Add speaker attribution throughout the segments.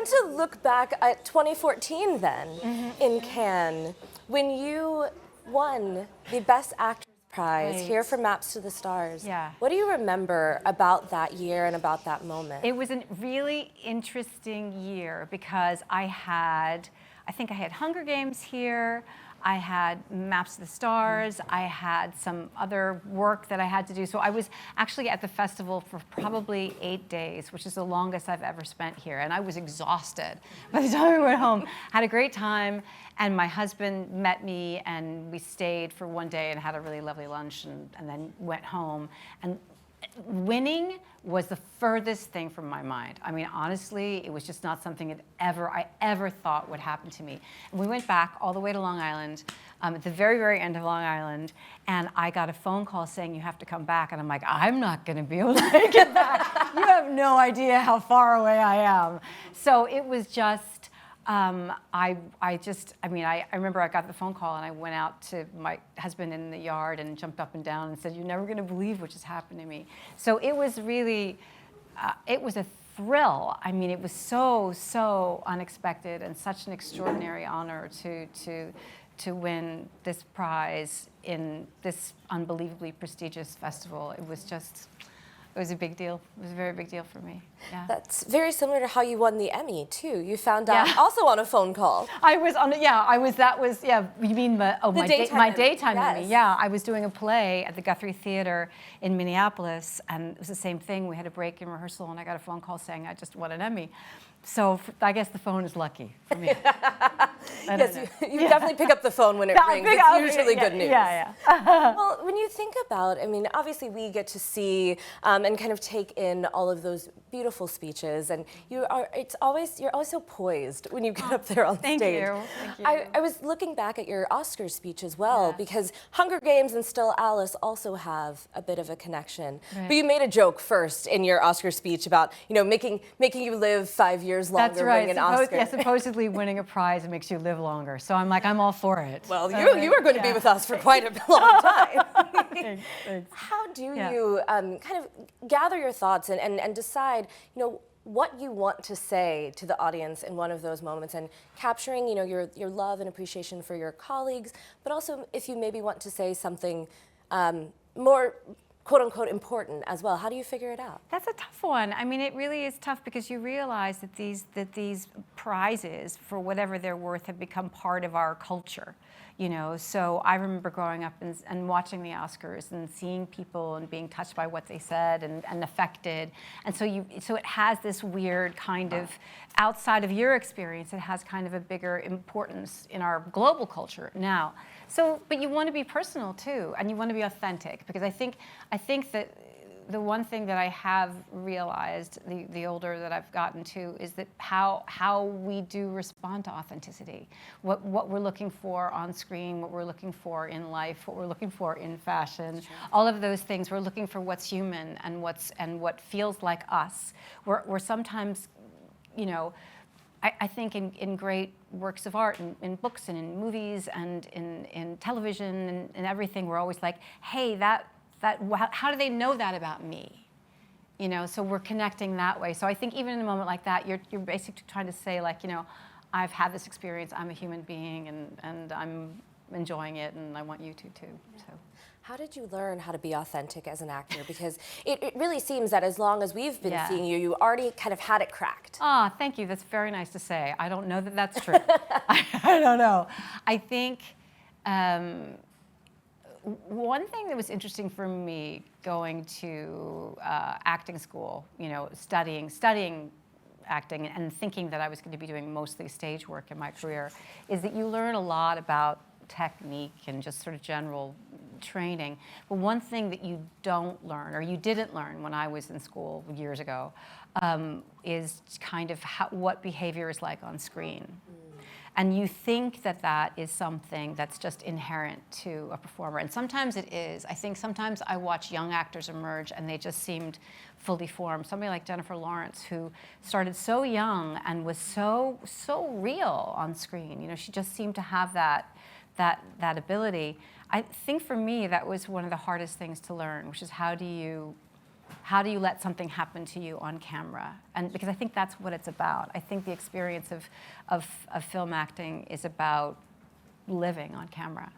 Speaker 1: want to look back at 2014 then in Cannes, when you won the Best Actress Prize here for Maps to the Stars.
Speaker 2: Yeah.
Speaker 1: What do you remember about that year and about that moment?
Speaker 2: It was a really interesting year because I think I had Hunger Games here, I had Maps to the Stars, I had some other work that I had to do. So I was actually at the festival for probably 8 days, which is the longest I've ever spent here. And I was exhausted by the time we went home. Had a great time, and my husband met me, and we stayed for one day and had a really lovely lunch, and then went home. And winning was the furthest thing from my mind. I mean, honestly, it was just not something I ever thought would happen to me. And we went back all the way to Long Island, at the very, very end of Long Island, and I got a phone call saying, you have to come back. And I'm like, I'm not gonna be able to make it back. You have no idea how far away I am. So it was just, I remember I got the phone call and I went out to my husband in the yard and jumped up and down and said, you're never gonna believe what just happened to me. So it was really, it was a thrill. I mean, it was so unexpected and such an extraordinary honor to win this prize in this unbelievably prestigious festival. It was a big deal. It was a very big deal for me. Yeah.
Speaker 1: That's very similar to how you won the Emmy too. You found out also on a phone call.
Speaker 2: You mean my daytime Emmy? Yeah, I was doing a play at the Guthrie Theater in Minneapolis, and it was the same thing. We had a break in rehearsal, and I got a phone call saying I just won an Emmy. So I guess the phone is lucky for me.
Speaker 1: Yes, you definitely pick up the phone when it rings. It's usually good news.
Speaker 2: Yeah.
Speaker 1: Well, when you think about, I mean, obviously we get to see and kind of take in all of those beautiful speeches, and you're always so poised when you get up there on stage.
Speaker 2: Thank you.
Speaker 1: I was looking back at your Oscar speech as well, because Hunger Games and Still Alice also have a bit of a connection. Right. But you made a joke first in your Oscar speech about, making you live 5 years longer.
Speaker 2: That's right.
Speaker 1: Winning an Oscar.
Speaker 2: Yeah, supposedly winning a prize makes you live longer. So I'm like, I'm all for it.
Speaker 1: Well, you are going to be with us for quite a long time.
Speaker 2: Thanks.
Speaker 1: How do you kind of gather your thoughts and decide, what you want to say to the audience in one of those moments, and capturing, your love and appreciation for your colleagues, but also if you maybe want to say something more quote-unquote important as well. How do you figure it out?
Speaker 2: That's a tough one. I mean, it really is tough because you realize that these prizes, for whatever they're worth, have become part of our culture. So I remember growing up and watching the Oscars and seeing people and being touched by what they said and affected. And so it has this weird kind of, outside of your experience, it has kind of a bigger importance in our global culture now. But you want to be personal too, and you want to be authentic, because I think that the one thing that I have realized, the older that I've gotten to, is that how we do respond to authenticity, what we're looking for on screen, what we're looking for in life, what we're looking for in fashion, all of those things. We're looking for what's human and what feels like us. We're sometimes, I think in great works of art, in books and in movies and in television and everything, we're always like, hey, how do they know that about me? So we're connecting that way. So I think even in a moment like that, you're basically trying to say, like, I've had this experience, I'm a human being, and I'm enjoying it, and I want you to too. So.
Speaker 1: How did you learn how to be authentic as an actor? Because it really seems that as long as we've been seeing you, you already kind of had it cracked.
Speaker 2: Ah, thank you. That's very nice to say. I don't know that that's true. I don't know. I think one thing that was interesting for me going to acting school, studying acting and thinking that I was going to be doing mostly stage work in my career, is that you learn a lot about technique and just sort of general training. But one thing that you don't learn, or you didn't learn when I was in school years ago, is kind of what behavior is like on screen. And you think that is something that's just inherent to a performer. And sometimes it is. I think sometimes I watch young actors emerge and they just seemed fully formed. Somebody like Jennifer Lawrence, who started so young and was so real on screen. She just seemed to have that ability. I think for me that was one of the hardest things to learn, which is how do you How do you let something happen to you on camera? And because I think that's what it's about. I think the experience of film acting is about living on camera.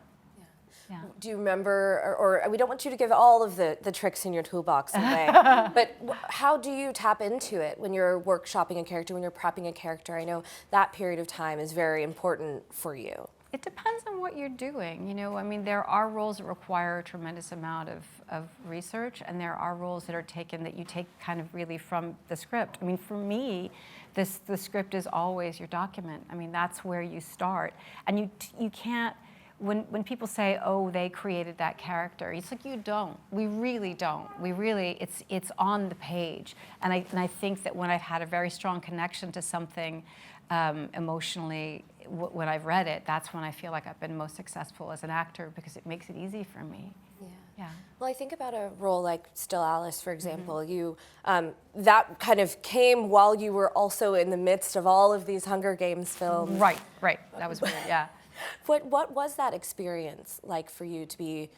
Speaker 2: Yeah.
Speaker 1: Do you remember, or we don't want you to give all of the tricks in your toolbox away, but how do you tap into it when you're workshopping a character, when you're prepping a character? I know that period of time is very important for you.
Speaker 2: It depends on what you're doing. You know, I mean, there are roles that require a tremendous amount of research, and there are roles that are taken that you take kind of really from the script. I mean, for me, the script is always your document. I mean, that's where you start. And you can't, when people say, oh, they created that character, it's like, you don't. We really don't. We really, it's on the page. And I think that when I've had a very strong connection to something emotionally, when I've read it, that's when I feel like I've been most successful as an actor, because it makes it easy for me. Yeah.
Speaker 1: Well, I think about a role like Still Alice, for example. You that kind of came while you were also in the midst of all of these Hunger Games films.
Speaker 2: Right. That was weird, yeah.
Speaker 1: What was that experience like for you to be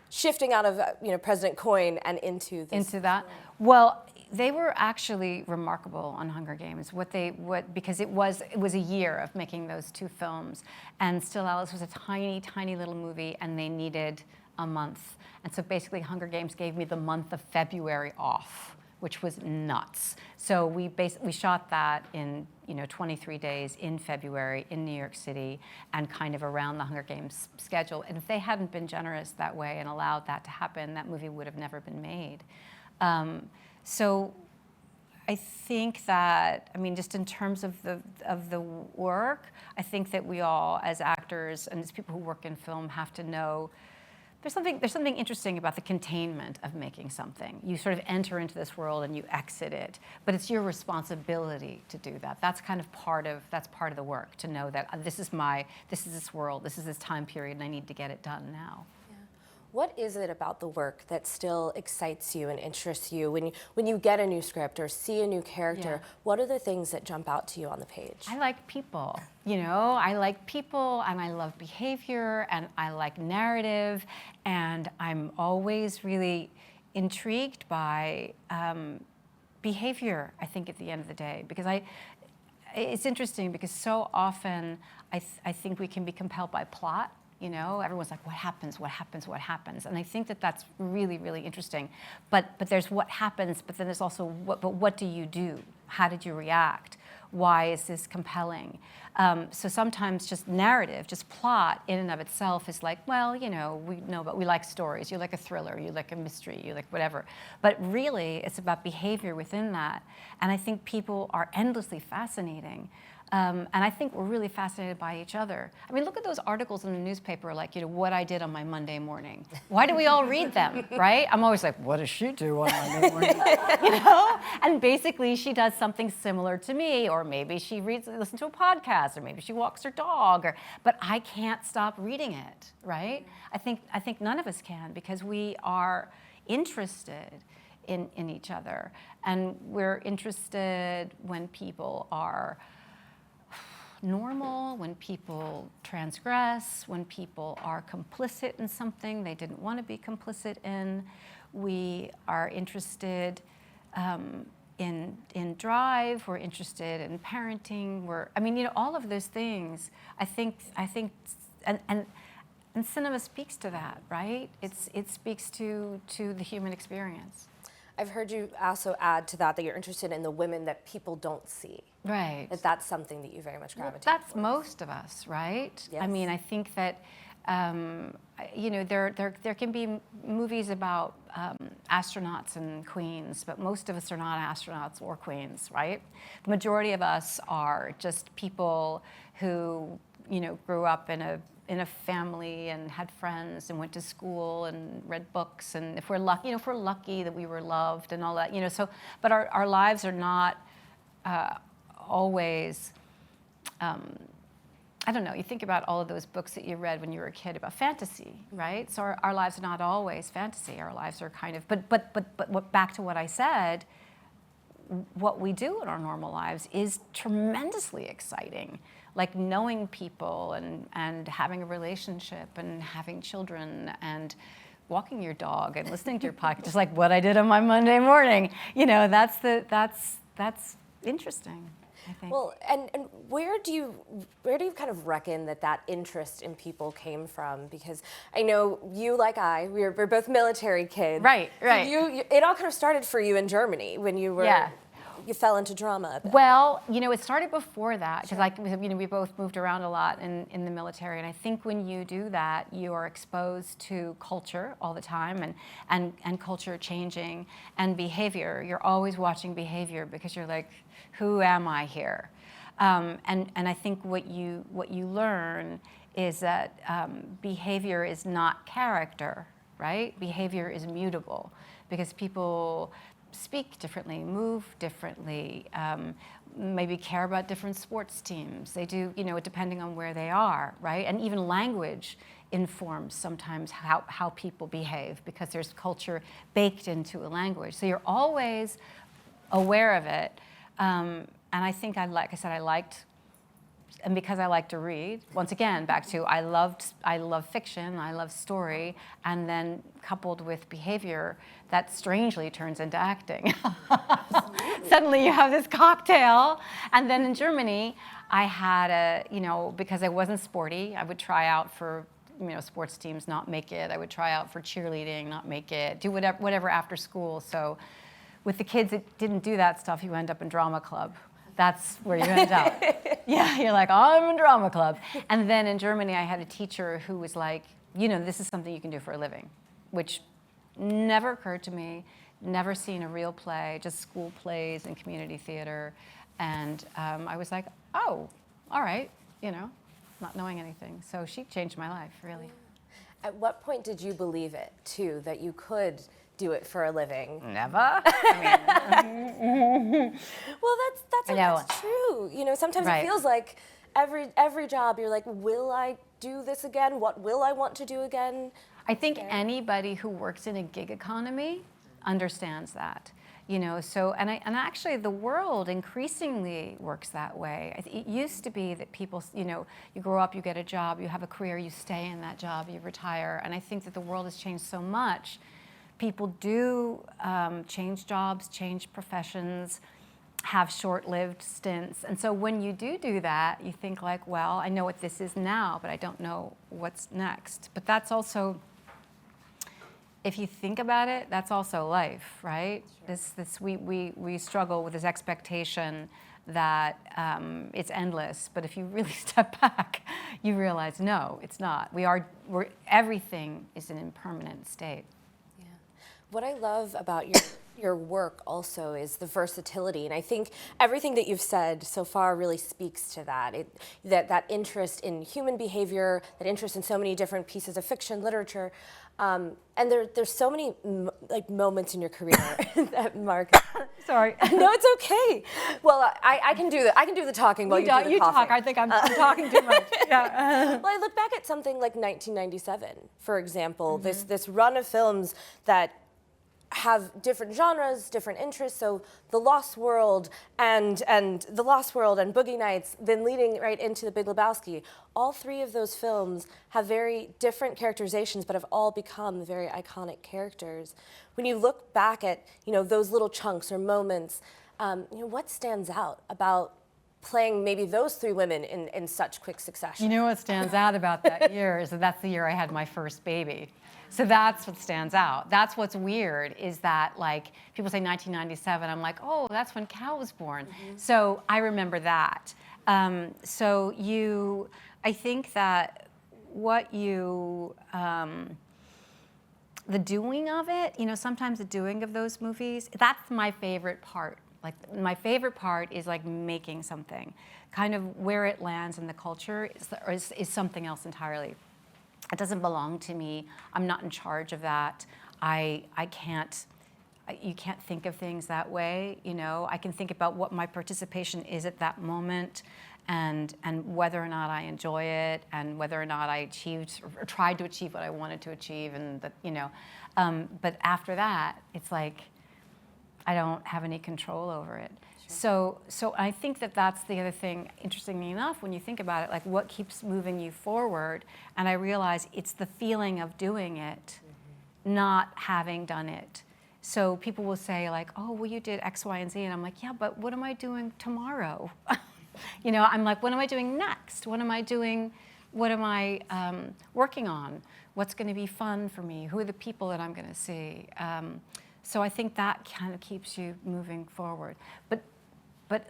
Speaker 1: shifting out of President Coin and into this?
Speaker 2: Into that? Well, they were actually remarkable on Hunger Games. Because it was a year of making those two films, and Still Alice was a tiny, tiny little movie, and they needed a month. And so basically, Hunger Games gave me the month of February off, which was nuts. So we shot that in 23 days in February in New York City, and kind of around the Hunger Games schedule. And if they hadn't been generous that way and allowed that to happen, that movie would have never been made. So I think that, I mean, just in terms of the work, I think that we all, as actors and as people who work in film, have to know there's something interesting about the containment of making something. You sort of enter into this world and you exit it, but it's your responsibility to do that. That's kind of part of the work, to know that this is this world, this is this time period, and I need to get it done now.
Speaker 1: What is it about the work that still excites you and interests you when you get a new script or see a new character? Yeah. What are the things that jump out to you on the page?
Speaker 2: I like people. I like people, and I love behavior, and I like narrative, and I'm always really intrigued by behavior, I think, at the end of the day, because it's interesting because so often I think we can be compelled by plot. Everyone's like, what happens? And I think that that's really, really interesting. But there's what happens, but then there's also what do you do? How did you react? Why is this compelling? So sometimes just narrative, just plot in and of itself is like, well, we know, but we like stories. You like a thriller, you like a mystery, you like whatever. But really, it's about behavior within that. And I think people are endlessly fascinating. And I think we're really fascinated by each other. I mean, look at those articles in the newspaper, like, what I did on my Monday morning. Why do we all read them, right? I'm always like, what does she do on Monday morning? And basically she does something similar to me, or maybe she listens to a podcast, or maybe she walks her dog, but I can't stop reading it, right? I think none of us can, because we are interested in each other. And we're interested when people are normal, when people transgress, when people are complicit in something they didn't want to be complicit in. We are interested in drive. We're interested in parenting. All of those things. I think, and cinema speaks to that, right? It speaks to the human experience.
Speaker 1: I've heard you also add to that you're interested in the women that people don't see.
Speaker 2: Right.
Speaker 1: That's something that you very much gravitate
Speaker 2: That's
Speaker 1: towards.
Speaker 2: most of us, right?
Speaker 1: Yes.
Speaker 2: I mean, I think that, there can be movies about astronauts and queens, but most of us are not astronauts or queens, right? The majority of us are just people who, grew up in a family and had friends and went to school and read books, and if we're lucky that we were loved and all that, so, but our lives are not always, I don't know, you think about all of those books that you read when you were a kid about fantasy, right? So our lives are not always fantasy. Our lives are kind of, but back to what I said, what we do in our normal lives is tremendously exciting. Like knowing people and having a relationship and having children and walking your dog and listening to your podcast, just like what I did on my Monday morning. That's interesting, I think.
Speaker 1: Well, and where do you kind of reckon that interest in people came from? Because I know you, like we're both military kids.
Speaker 2: Right.
Speaker 1: So it all kind of started for you in Germany when you were, you fell into drama a bit.
Speaker 2: Well, it started before that, because we both moved around a lot in the military, and I think when you do that, you are exposed to culture all the time, and culture changing, and behavior. You're always watching behavior because you're like, who am I here? And I think what you learn is that behavior is not character, right? Behavior is mutable because people speak differently, move differently, maybe care about different sports teams. They do, depending on where they are, right? And even language informs sometimes how people behave because there's culture baked into a language. So you're always aware of it. And I think, like I said, I liked, and because I like to read, once again, back to I love fiction, I love story, and then coupled with behavior, that strangely turns into acting. Suddenly you have this cocktail. And then in Germany, I had because I wasn't sporty, I would try out for sports teams, not make it. I would try out for cheerleading, not make it, do whatever after school. So with the kids that didn't do that stuff, you end up in drama club. That's where you end up. Yeah, you're like, oh, I'm in drama club. And then in Germany, I had a teacher who was like, this is something you can do for a living, which never occurred to me, never seen a real play, just school plays and community theater. And I was like, oh, all right, not knowing anything. So she changed my life, really.
Speaker 1: At what point did you believe it, too, that you could do it for a living?
Speaker 2: Never.
Speaker 1: Well, that's true. Sometimes it feels like every job you're like, will I do this again? What will I want to do again?
Speaker 2: I think anybody who works in a gig economy understands that. So and actually the world increasingly works that way. It used to be that people, you grow up, you get a job, you have a career, you stay in that job, you retire. And I think that the world has changed so much. People do change jobs, change professions, have short-lived stints. And so when you do that, you think like, well, I know what this is now, but I don't know what's next. But that's also, if you think about it, that's also life, right? Sure. We struggle with this expectation that it's endless. But if you really step back, you realize, no, it's not. Everything is an impermanent state.
Speaker 1: What I love about your work also is the versatility, and I think everything that you've said so far really speaks to that. That interest in human behavior, that interest in so many different pieces of fiction, literature, and there's so many moments in your career that Mark.
Speaker 2: Sorry.
Speaker 1: No, it's okay. Well, I can do the talking while you do the
Speaker 2: you
Speaker 1: coughing.
Speaker 2: talk. I think I'm talking too much. Yeah.
Speaker 1: Well, I look back at something like 1997, for example. Mm-hmm. This run of films that have different genres, different interests. So The Lost World and Boogie Nights, then leading right into The Big Lebowski. All three of those films have very different characterizations, but have all become very iconic characters. When you look back at those little chunks or moments, what stands out about playing maybe those three women in such quick succession?
Speaker 2: What stands out about that year is that's the year I had my first baby. So that's what stands out. That's what's weird is that, like, people say 1997. I'm like, oh, that's when Cal was born. Mm-hmm. So I remember that. I think that the doing of it, sometimes the doing of those movies, that's my favorite part. Like, my favorite part is like making something. Kind of where it lands in the culture is something else entirely. It doesn't belong to me. I'm not in charge of that. You can't think of things that way, I can think about what my participation is at that moment and whether or not I enjoy it and whether or not I achieved or tried to achieve what I wanted to achieve but after that, it's like I don't have any control over it. Sure. So I think that's the other thing, interestingly enough, when you think about it, like what keeps moving you forward, and I realize it's the feeling of doing it not having done it. So people will say like, oh, well, you did X, Y, and Z. And I'm like, yeah, but what am I doing tomorrow? You know, I'm like, what am I doing next? What am I doing? What am I working on? What's going to be fun for me? Who are the people that I'm going to see? So I think that kind of keeps you moving forward. But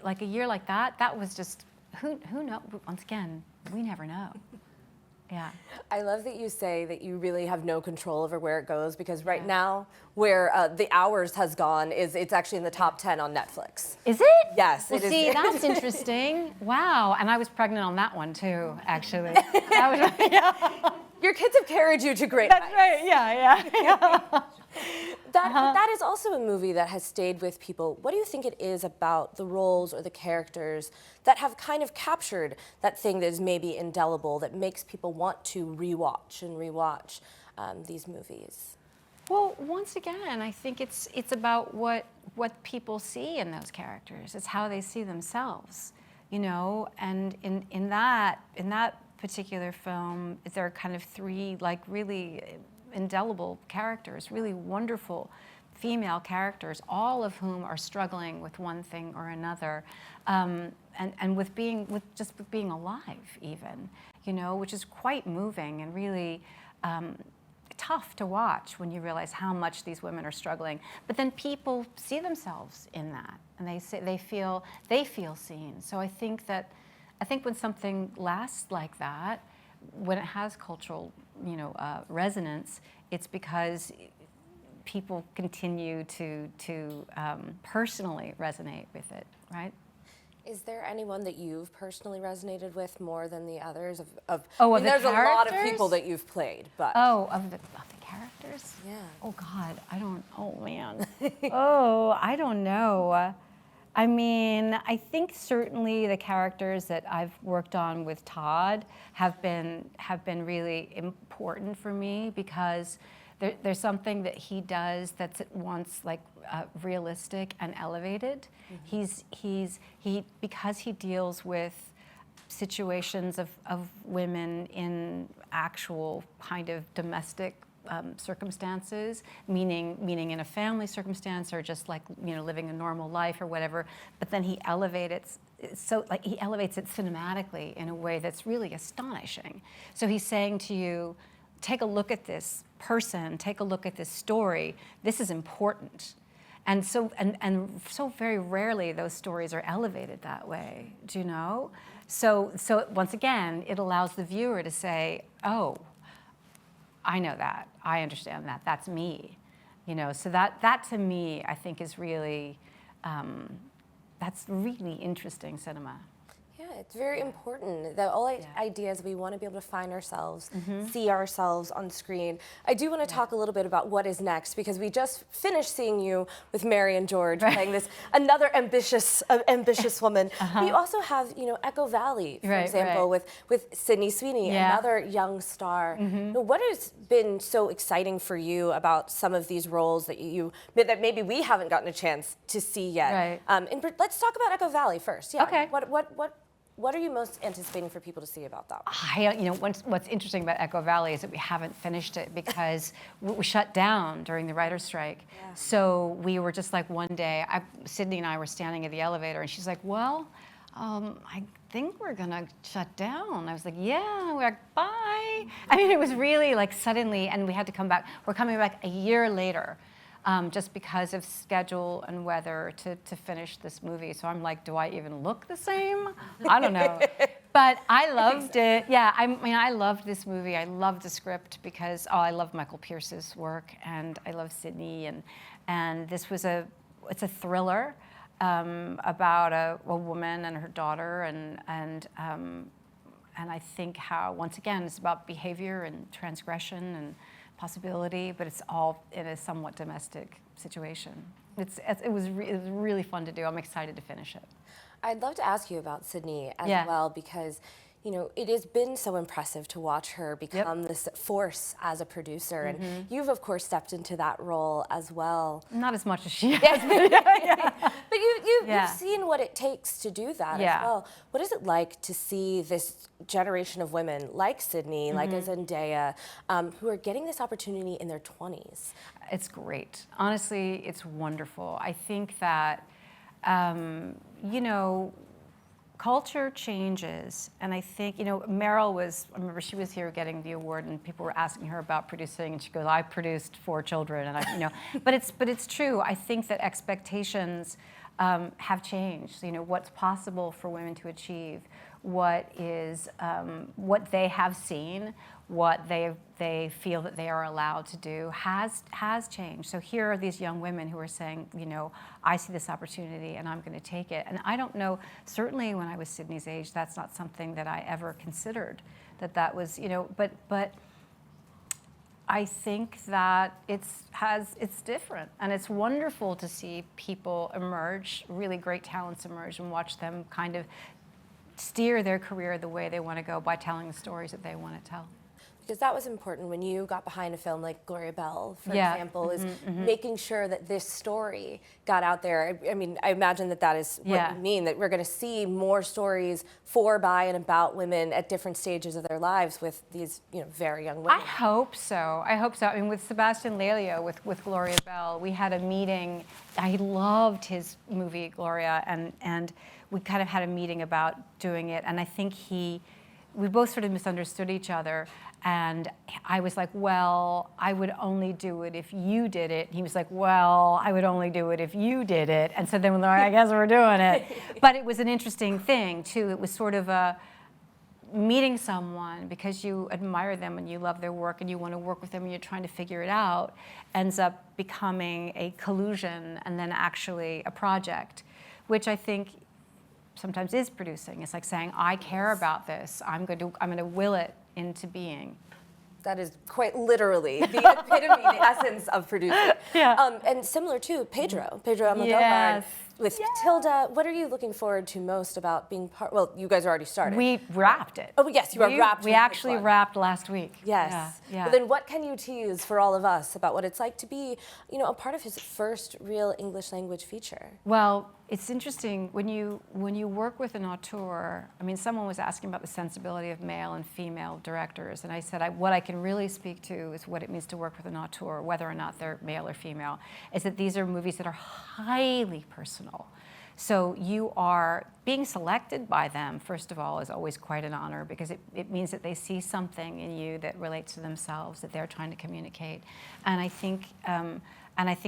Speaker 2: like a year like that, that was just, who knows? Once again, we never know. Yeah.
Speaker 1: I love that you say that you really have no control over where it goes, because right now, where The Hours has gone, it's actually in the top 10 on Netflix.
Speaker 2: Is it?
Speaker 1: Yes,
Speaker 2: well,
Speaker 1: it is.
Speaker 2: See, that's interesting. Wow. And I was pregnant on that one too, actually. That was, yeah.
Speaker 1: Your kids have carried you to great
Speaker 2: That's
Speaker 1: heights.
Speaker 2: right. Yeah.
Speaker 1: That is also a movie that has stayed with people. What do you think it is about the roles or the characters that have kind of captured that thing that is maybe indelible, that makes people want to rewatch and rewatch these movies?
Speaker 2: Well, once again, I think it's about what people see in those characters. It's how they see themselves, you know. And in that particular film, there are kind of three like really indelible characters, really wonderful female characters, all of whom are struggling with one thing or another, and with being alive, even, you know, which is quite moving and really tough to watch when you realize how much these women are struggling. But then people see themselves in that, and they feel seen. So I think when something lasts like that, when it has cultural, you know, resonance, it's because people continue to personally resonate with it, right?
Speaker 1: Is there anyone that you've personally resonated with more than the others?
Speaker 2: Of
Speaker 1: there's
Speaker 2: the
Speaker 1: a lot of
Speaker 2: characters?
Speaker 1: people that you've played, but
Speaker 2: Of the characters?
Speaker 1: Yeah.
Speaker 2: Oh God, oh man. I don't know. I mean, I think certainly the characters that I've worked on with Todd have been really important for me, because there's something that he does that's at once like realistic and elevated. Mm-hmm. Because he deals with situations of women in actual kind of domestic circumstances, meaning in a family circumstance, or just like, you know, living a normal life or whatever. But then he elevates it cinematically in a way that's really astonishing. So he's saying to you, take a look at this person, take a look at this story. This is important. And so very rarely those stories are elevated that way, do you know? So once again, it allows the viewer to say, oh, I know that, I understand that, that's me. You know, so that to me, I think is really, that's really interesting cinema.
Speaker 1: Yeah, it's very important. The whole idea is we want to be able to find ourselves,
Speaker 2: Mm-hmm.
Speaker 1: see ourselves on screen. I do want to talk a little bit about what is next, because we just finished seeing you with Mary and George playing this another ambitious woman.
Speaker 2: Uh-huh.
Speaker 1: But you also have, you know, Echo Valley, for example, with Sydney Sweeney, another young star.
Speaker 2: Mm-hmm.
Speaker 1: You know, what has been so exciting for you about some of these roles that that maybe we haven't gotten a chance to see yet?
Speaker 2: Right.
Speaker 1: Let's talk about Echo Valley first. Yeah.
Speaker 2: Okay.
Speaker 1: What are you most anticipating for people to see about that one?
Speaker 2: What's interesting about Echo Valley is that we haven't finished it because we shut down during the writer's strike. Yeah. So we were just like one day, Sydney and I were standing at the elevator, and she's like, well, I think we're gonna shut down. I was like, yeah. We're like, bye. I mean, it was really like suddenly, and we had to come back. We're coming back a year later. Just because of schedule and weather to finish this movie. So I'm like, do I even look the same? I don't know. But I loved it. Yeah, I loved this movie. I loved the script because, I love Michael Pierce's work, and I love Sydney. And this was it's a thriller about a woman and her daughter, and I think how, once again, it's about behavior and transgression and possibility, but it's all in a somewhat domestic situation. It was really fun to do. I'm excited to finish it.
Speaker 1: I'd love to ask you about Sydney as well, because you know, it has been so impressive to watch her become this force as a producer. And you've, of course, stepped into that role as well.
Speaker 2: Not as much as she has.
Speaker 1: But you've seen what it takes to do that as well. What is it like to see this generation of women like Sydney, like a Zendaya, who are getting this opportunity in their 20s?
Speaker 2: It's great. Honestly, it's wonderful. I think that, you know, culture changes, and I think, you know, Meryl was, I remember she was here getting the award, and people were asking her about producing, and she goes, I produced 4 children, and I, you know, but it's true. I think that expectations have changed. You know, what's possible for women to achieve, what is, what they have seen, what they feel that they are allowed to do has changed. So here are these young women who are saying, you know, I see this opportunity and I'm going to take it. And I don't know, certainly when I was Sydney's age, that's not something that I ever considered, that was, you know, but I think that it's different, and it's wonderful to see people emerge, really great talents emerge, and watch them kind of steer their career the way they want to go by telling the stories that they want to tell.
Speaker 1: Because that was important when you got behind a film like Gloria Bell, for example, is making sure that this story got out there. I mean, I imagine that is what you mean, that we're going to see more stories for, by, and about women at different stages of their lives with these, you know, very young women.
Speaker 2: I hope so. I hope so. I mean, with Sebastian Lelio, with Gloria Bell, we had a meeting. I loved his movie, Gloria, and we kind of had a meeting about doing it, and I think we both sort of misunderstood each other. And I was like, well, I would only do it if you did it. He was like, well, I would only do it if you did it. And so then we're like, I guess we're doing it. But it was an interesting thing, too. It was sort of a meeting someone because you admire them and you love their work and you want to work with them and you're trying to figure it out, ends up becoming a collusion and then actually a project, which I think sometimes is producing. It's like saying, I care about this. I'm going to will it into being.
Speaker 1: That is quite literally the epitome, the essence of producing. And similar to Pedro Almodovar with Tilda. What are you looking forward to most about being part? Well, you guys already started.
Speaker 2: We wrapped it.
Speaker 1: Oh yes, you are wrapped.
Speaker 2: We actually wrapped last week.
Speaker 1: Yes. But then, what can you tease for all of us about what it's like to be, you know, a part of his first real English language feature?
Speaker 2: Well, it's interesting when you work with an auteur. I mean, someone was asking about the sensibility of male and female directors, and I said what I can really speak to is what it means to work with an auteur, whether or not they're male or female, is that these are movies that are highly personal. So you are being selected by them, first of all, is always quite an honor because it means that they see something in you that relates to themselves, that they're trying to communicate. And I think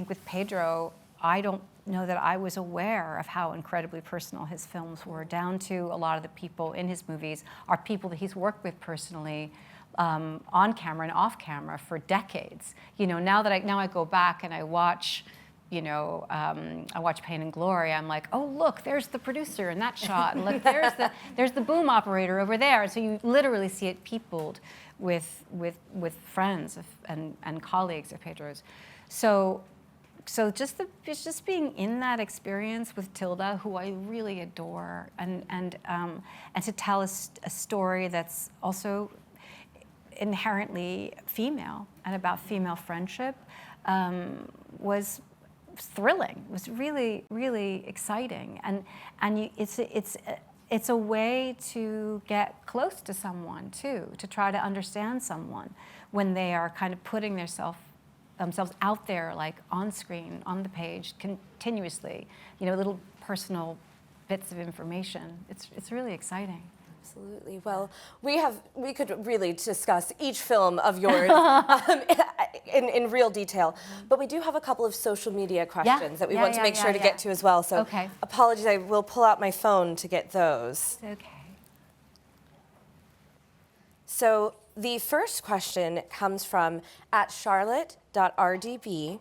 Speaker 2: with Pedro, I don't know that I was aware of how incredibly personal his films were, down to a lot of the people in his movies are people that he's worked with personally, on camera and off camera for decades. You know, now I go back and I watch, you know, I watch Pain and Glory, I'm like, oh look, there's the producer in that shot, and look, there's the boom operator over there. And so you literally see it peopled with friends and colleagues of Pedro's. So just being in that experience with Tilda, who I really adore, and to tell a story that's also inherently female and about female friendship was thrilling. It was really, really exciting, and it's a way to get close to someone too, to try to understand someone when they are kind of putting themselves out there, like on screen, on the page, continuously. You know, little personal bits of information. It's really exciting.
Speaker 1: Absolutely. Well, we could really discuss each film of yours in real detail, but we do have a couple of social media questions that we want to make sure to get to as well. So apologies, I will pull out my phone to get those.
Speaker 2: Okay.
Speaker 1: So the first question comes from @charlotte.rdb,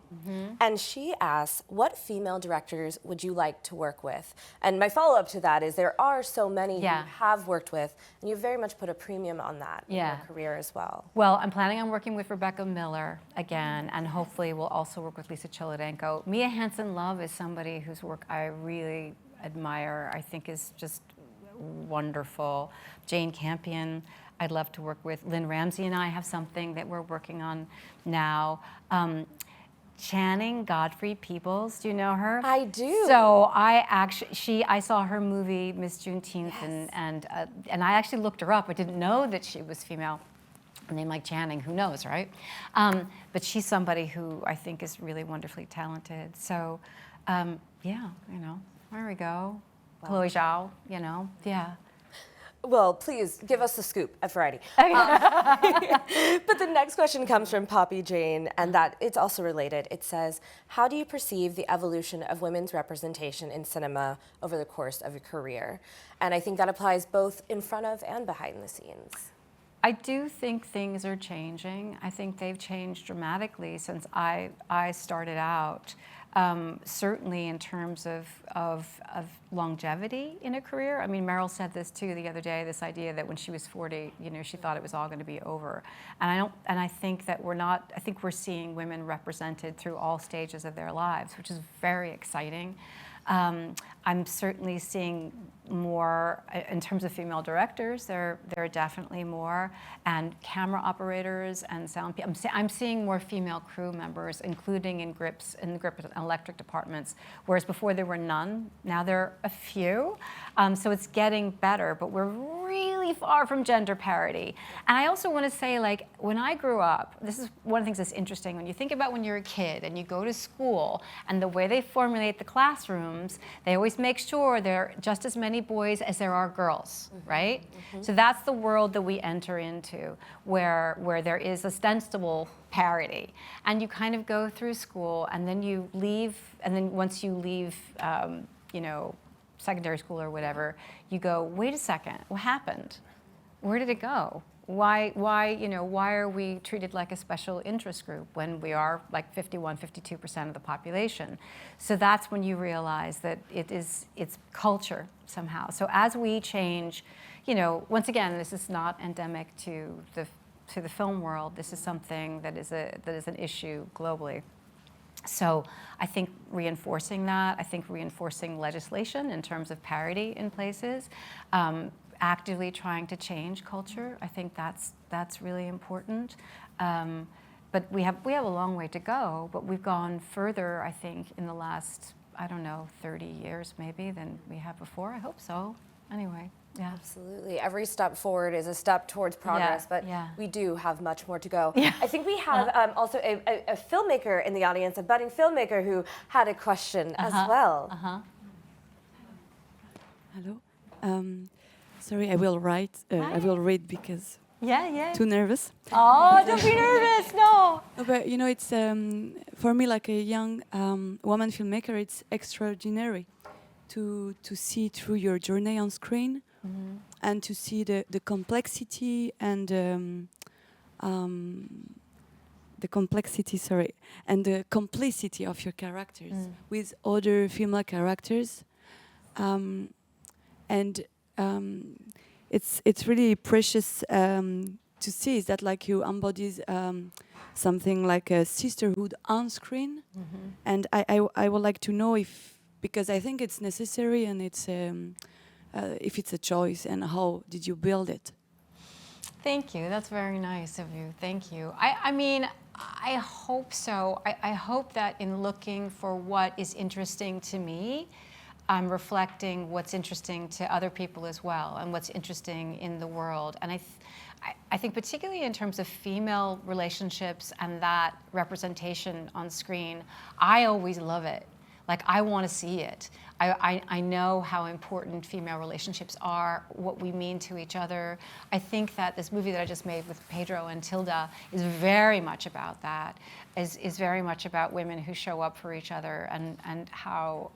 Speaker 1: and she asks, what female directors would you like to work with? And my follow-up to that is there are so many you have worked with, and you very much put a premium on that in your career as well.
Speaker 2: Well, I'm planning on working with Rebecca Miller again, and hopefully we'll also work with Lisa Cholodenko. Mia Hansen-Løve is somebody whose work I really admire. I think is just wonderful. Jane Campion, I'd love to work with. Lynn Ramsey and I have something that we're working on now. Channing Godfrey Peoples, do you know her?
Speaker 1: I do.
Speaker 2: So I saw her movie Miss Juneteenth,
Speaker 1: Yes.
Speaker 2: and I actually looked her up. I didn't know that she was female. A name like Channing, who knows, right? But she's somebody who I think is really wonderfully talented. So, yeah, there we go.
Speaker 1: Wow.
Speaker 2: Chloe Zhao, yeah.
Speaker 1: Well, please give us the scoop at Variety.
Speaker 2: Okay.
Speaker 1: But the next question comes from Poppy Jane, and that it's also related. It says, how do you perceive the evolution of women's representation in cinema over the course of your career? And I think that applies both in front of and behind the scenes.
Speaker 2: I do think things are changing. I think they've changed dramatically since I started out. Certainly in terms of longevity in a career. I mean, Meryl said this too the other day, this idea that when she was 40, she thought it was all going to be over. And I think that I think we're seeing women represented through all stages of their lives, which is very exciting. I'm certainly seeing more in terms of female directors. There are definitely more, and camera operators and sound people. I'm seeing more female crew members, including in the grip and electric departments. Whereas before there were none, now there are a few. So it's getting better, but we're really far from gender parity. And I also want to say, like, when I grew up, this is one of the things that's interesting. When you think about when you're a kid and you go to school, and the way they formulate the classrooms, they always make sure there are just as many boys as there are girls, right? So that's the world that we enter into, where there is ostensible parity. And you kind of go through school, and then you leave, and then once you leave, secondary school or whatever, you go, wait a second, what happened? Where did it go? Why are we treated like a special interest group when we are like 52% of the population? So that's when you realize that it's culture somehow. So as we change, once again, this is not endemic to the film world. This is something that is an issue globally. So I think reinforcing that, I think reinforcing legislation in terms of parity in places, actively trying to change culture, I think that's really important. But we have a long way to go, but we've gone further, I think, in the last, 30 years maybe than we have before. I hope so. Anyway. Yeah.
Speaker 1: Absolutely. Every step forward is a step towards progress, but we do have much more to go. Yeah. I think we have also a filmmaker in the audience, a budding filmmaker who had a question as well.
Speaker 3: Hello. Sorry, I will read because too nervous.
Speaker 2: Oh, don't be nervous. No.
Speaker 3: No, but it's for me, like a young woman filmmaker, it's extraordinary to see through your journey on screen. And to see the complexity and the complicity of your characters with other female characters, and it's really precious to see is that like you embodies something like a sisterhood on screen, and I would like to know because I think it's necessary and it's. If it's a choice, and how did you build it?
Speaker 2: Thank you. That's very nice of you. Thank you. I mean, I hope so. I hope that in looking for what is interesting to me, I'm reflecting what's interesting to other people as well, and what's interesting in the world. And I think particularly in terms of female relationships and that representation on screen, I always love it. Like, I want to see it. I know how important female relationships are, what we mean to each other. I think that this movie that I just made with Pedro and Tilda is very much about that, is very much about women who show up for each other and how,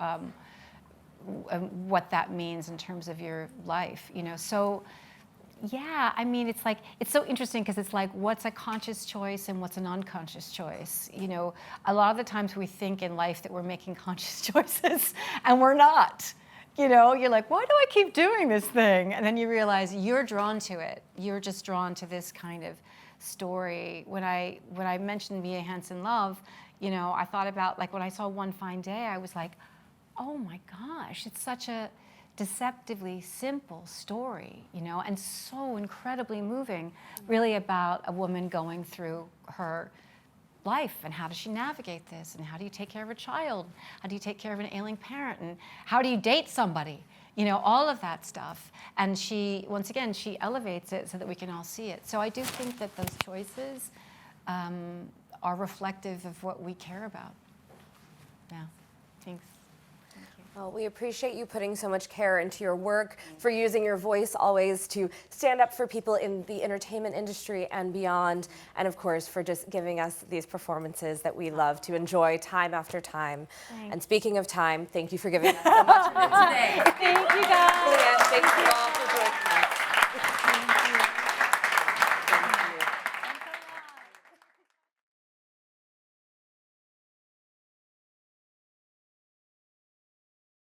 Speaker 2: what that means in terms of your life, So, yeah, I mean, it's so interesting because it's like, what's a conscious choice and what's an unconscious choice? A lot of the times we think in life that we're making conscious choices and we're not. You're like, why do I keep doing this thing? And then you realize you're drawn to it. You're just drawn to this kind of story. When I mentioned Mia Hansen-Love, I thought about, like, when I saw One Fine Day, I was like, oh my gosh, it's such a deceptively simple story, you know, and so incredibly moving, really about a woman going through her life and how does she navigate this, and how do you take care of a child, how do you take care of an ailing parent, and how do you date somebody, you know, all of that stuff. And she, once again, she elevates it so that we can all see it. So I do think that those choices are reflective of what we care about. Yeah, thanks.
Speaker 1: Well, we appreciate you putting so much care into your work, for using your voice always to stand up for people in the entertainment industry and beyond, and of course for just giving us these performances that we love to enjoy time after time.
Speaker 2: Thanks.
Speaker 1: And speaking of time, thank you for giving us so much of it today.
Speaker 2: Thank you, guys.
Speaker 1: Julianne, thank you all for joining us.